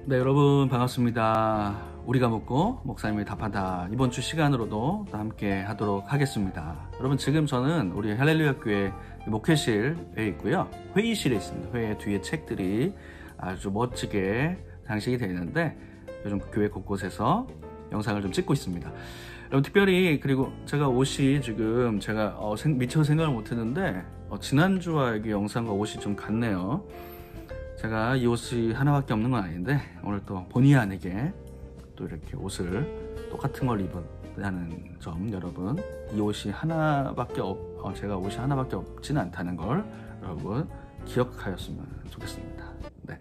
네, 여러분 반갑습니다. 우리가 묻고 목사님이 답하다. 이번 주 시간으로도 또 함께 하도록 하겠습니다. 여러분, 지금 저는 우리 할렐루야 교회 목회실에 있고요. 회의실에 있습니다. 회의 뒤에 책들이 아주 멋지게 장식이 되어 있는데 요즘 교회 곳곳에서 영상을 좀 찍고 있습니다. 여러분, 특별히 그리고 제가 옷이 지금 제가 미처 생각을 못했는데 지난주와 이 영상과 옷이 좀 같네요. 제가 이 옷이 하나밖에 없는 건 아닌데 오늘 또 본의 아니게 또 이렇게 옷을 똑같은 걸 입었다는 점, 여러분, 이 옷이 하나밖에 제가 옷이 하나밖에 없지는 않다는 걸 여러분 기억하였으면 좋겠습니다. 네,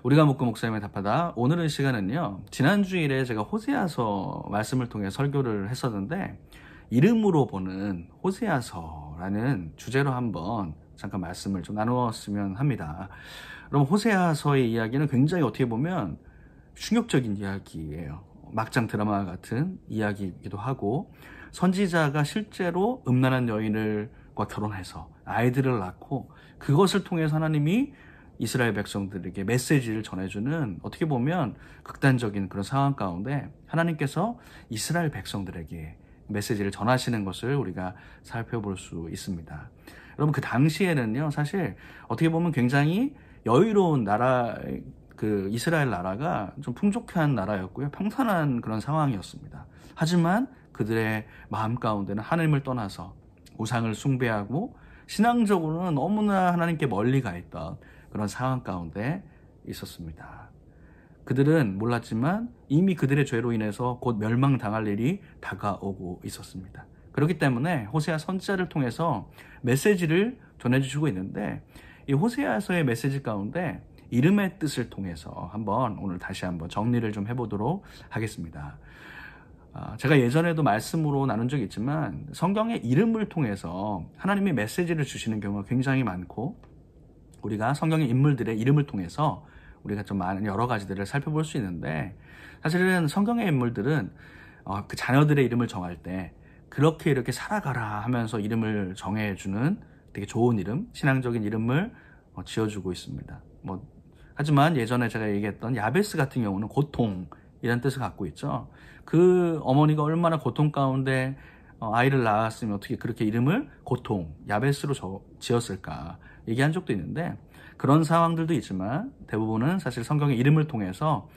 우리가 묻고 목사님의 답하다. 오늘의 시간은요, 지난 주일에 제가 호세아서 말씀을 통해 설교를 했었는데 이름으로 보는 호세아서라는 주제로 한번 잠깐 말씀을 좀 나누었으면 합니다. 여러분, 호세아서의 이야기는 굉장히 어떻게 보면 충격적인 이야기예요. 막장 드라마 같은 이야기이기도 하고, 선지자가 실제로 음란한 여인과 결혼해서 아이들을 낳고 그것을 통해서 하나님이 이스라엘 백성들에게 메시지를 전해주는, 어떻게 보면 극단적인 그런 상황 가운데 하나님께서 이스라엘 백성들에게 메시지를 전하시는 것을 우리가 살펴볼 수 있습니다. 여러분, 그 당시에는요, 사실 어떻게 보면 굉장히 여유로운 나라, 그 이스라엘 나라가 좀 풍족한 나라였고요, 평탄한 그런 상황이었습니다. 하지만 그들의 마음 가운데는 하나님을 떠나서 우상을 숭배하고 신앙적으로는 너무나 하나님께 멀리 가 있던 그런 상황 가운데 있었습니다. 그들은 몰랐지만 이미 그들의 죄로 인해서 곧 멸망당할 일이 다가오고 있었습니다. 그렇기 때문에 호세아 선지자를 통해서 메시지를 전해주시고 있는데, 이 호세아서의 메시지 가운데 이름의 뜻을 통해서 오늘 다시 한번 정리를 좀 해보도록 하겠습니다. 제가 예전에도 말씀으로 나눈 적이 있지만 성경의 이름을 통해서 하나님의 메시지를 주시는 경우가 굉장히 많고, 우리가 성경의 인물들의 이름을 통해서 우리가 좀 많은 여러 가지들을 살펴볼 수 있는데, 사실은 성경의 인물들은 그 자녀들의 이름을 정할 때 그렇게 이렇게 살아가라 하면서 이름을 정해주는 되게 좋은 이름, 신앙적인 이름을 지어주고 있습니다. 하지만 예전에 제가 얘기했던 야베스 같은 경우는 고통이라는 뜻을 갖고 있죠. 그 어머니가 얼마나 고통 가운데 아이를 낳았으면 어떻게 그렇게 이름을 고통, 야베스로 지었을까 얘기한 적도 있는데, 그런 상황들도 있지만 대부분은 사실 성경의 이름을 통해서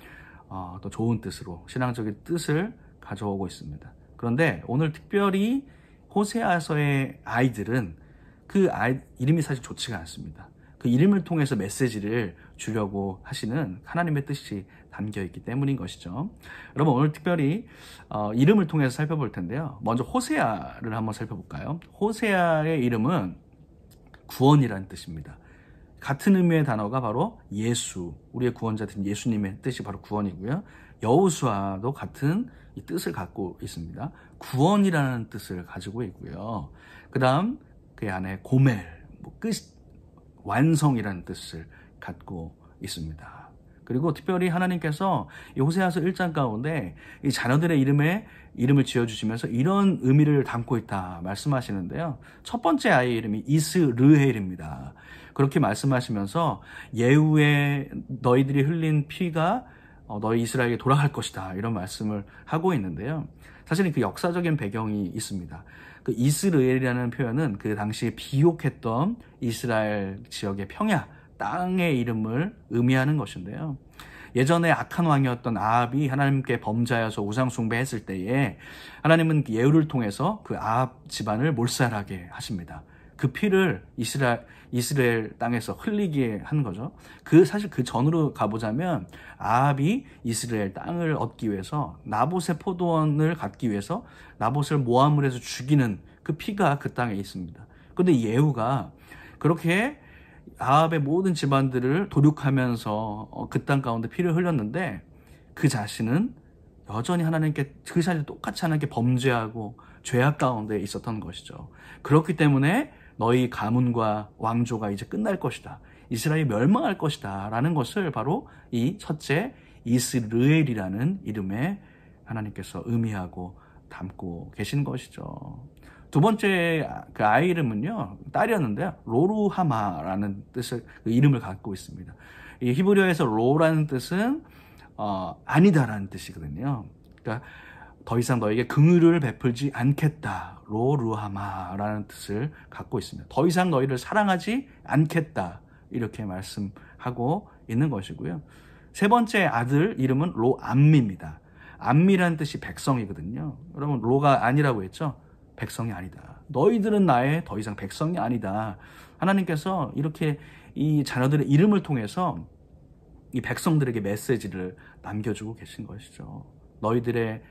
또 좋은 뜻으로, 신앙적인 뜻을 가져오고 있습니다. 그런데 오늘 특별히 호세아서의 아이들은 그 아이 이름이 사실 좋지가 않습니다. 그 이름을 통해서 메시지를 주려고 하시는 하나님의 뜻이 담겨 있기 때문인 것이죠. 여러분, 오늘 특별히 이름을 통해서 살펴볼 텐데요. 먼저 호세아를 한번 살펴볼까요? 호세아의 이름은 구원이라는 뜻입니다. 같은 의미의 단어가 바로 예수, 우리의 구원자된 예수님의 뜻이 바로 구원이고요. 여호수아도 같은 이 뜻을 갖고 있습니다. 구원이라는 뜻을 가지고 있고요. 그 다음 그 안에 고멜, 끝, 완성이라는 뜻을 갖고 있습니다. 그리고 특별히 하나님께서 이 호세아서 1장 가운데 이 자녀들의 이름을 지어주시면서 이런 의미를 담고 있다 말씀하시는데요. 첫 번째 아이의 이름이 이스르엘입니다. 그렇게 말씀하시면서 예후에 너희들이 흘린 피가 너희 이스라엘에게 돌아갈 것이다, 이런 말씀을 하고 있는데요. 사실은 그 역사적인 배경이 있습니다. 그 이스라엘이라는 표현은 그 당시에 비옥했던 이스라엘 지역의 평야, 땅의 이름을 의미하는 것인데요. 예전에 악한 왕이었던 아합이 하나님께 범죄하여서 우상 숭배했을 때에 하나님은 예후를 통해서 그 아합 집안을 몰살하게 하십니다. 그 피를 이스라엘 땅에서 흘리게 하는 거죠. 사실 그 전으로 가보자면 아합이 이스라엘 땅을 얻기 위해서 나봇의 포도원을 갖기 위해서 나봇을 모함을 해서 죽이는 그 피가 그 땅에 있습니다. 그런데 예후가 그렇게 아합의 모든 집안들을 도륙하면서 그 땅 가운데 피를 흘렸는데 그 자신은 여전히 하나님께 그 자신이 똑같이 하나님께 범죄하고 죄악 가운데 있었던 것이죠. 그렇기 때문에 너희 가문과 왕조가 이제 끝날 것이다, 이스라엘이 멸망할 것이다 라는 것을 바로 이 첫째 이스르엘이라는 이름에 하나님께서 의미하고 담고 계신 것이죠. 두 번째 그 아이 이름은요, 딸이었는데요, 로루하마라는 뜻의 그 이름을 갖고 있습니다. 이 히브리어에서 로라는 뜻은 아니다라는 뜻이거든요. 그러니까 더 이상 너에게 긍휼을 베풀지 않겠다. 로루하마라는 뜻을 갖고 있습니다. 더 이상 너희를 사랑하지 않겠다. 이렇게 말씀하고 있는 것이고요. 세 번째 아들 이름은 로암미입니다. 암미라는 뜻이 백성이거든요. 여러분 로가 아니라고 했죠? 백성이 아니다. 너희들은 나의 더 이상 백성이 아니다. 하나님께서 이렇게 이 자녀들의 이름을 통해서 이 백성들에게 메시지를 남겨주고 계신 것이죠. 너희들의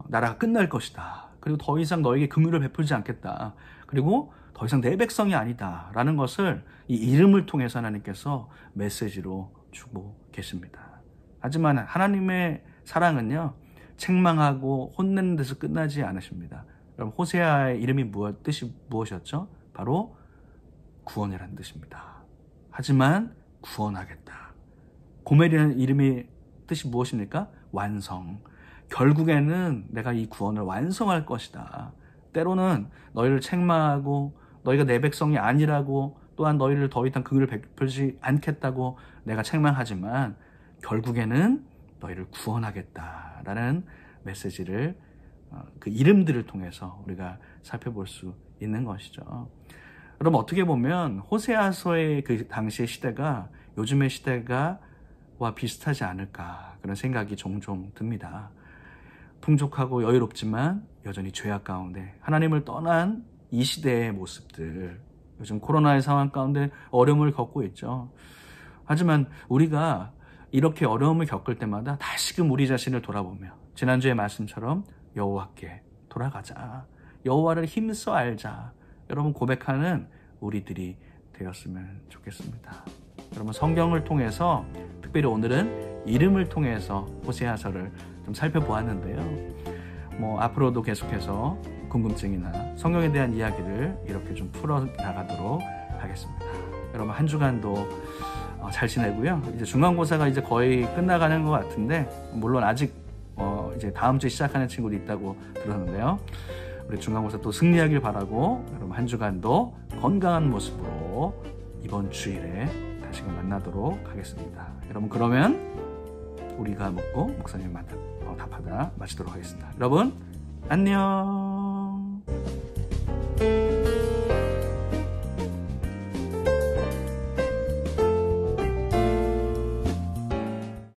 나라가 끝날 것이다. 그리고 더 이상 너에게 긍휼을 베풀지 않겠다. 그리고 더 이상 내 백성이 아니다. 라는 것을 이 이름을 통해서 하나님께서 메시지로 주고 계십니다. 하지만 하나님의 사랑은요, 책망하고 혼내는 데서 끝나지 않으십니다. 여러분, 호세아의 이름이 뜻이 무엇이었죠? 바로 구원이라는 뜻입니다. 하지만 구원하겠다. 고멜이라는 이름의 뜻이 무엇입니까? 완성. 결국에는 내가 이 구원을 완성할 것이다. 때로는 너희를 책망하고 너희가 내 백성이 아니라고 또한 너희를 더 이상 긍휼을 베풀지 않겠다고 내가 책망하지만 결국에는 너희를 구원하겠다라는 메시지를 그 이름들을 통해서 우리가 살펴볼 수 있는 것이죠. 여러분 어떻게 보면 호세아서의 그 당시의 시대가 요즘의 시대가 와 비슷하지 않을까 그런 생각이 종종 듭니다. 풍족하고 여유롭지만 여전히 죄악 가운데 하나님을 떠난 이 시대의 모습들, 요즘 코로나의 상황 가운데 어려움을 겪고 있죠. 하지만 우리가 이렇게 어려움을 겪을 때마다 다시금 우리 자신을 돌아보며 지난주의 말씀처럼 여호와께 돌아가자, 여호와를 힘써 알자, 여러분 고백하는 우리들이 되었으면 좋겠습니다. 여러분 성경을 통해서 특별히 오늘은 이름을 통해서 호세아서를 좀 살펴보았는데요. 앞으로도 계속해서 궁금증이나 성경에 대한 이야기를 이렇게 좀 풀어나가도록 하겠습니다. 여러분 한 주간도 잘 지내고요. 이제 중간고사가 이제 거의 끝나가는 것 같은데 물론 아직 이제 다음 주에 시작하는 친구도 있다고 들었는데요. 우리 중간고사 또 승리하길 바라고 여러분 한 주간도 건강한 모습으로 이번 주일에 다시금 만나도록 하겠습니다. 여러분 그러면 우리가 먹고 목사님 답하다 마치도록 하겠습니다. 여러분 안녕.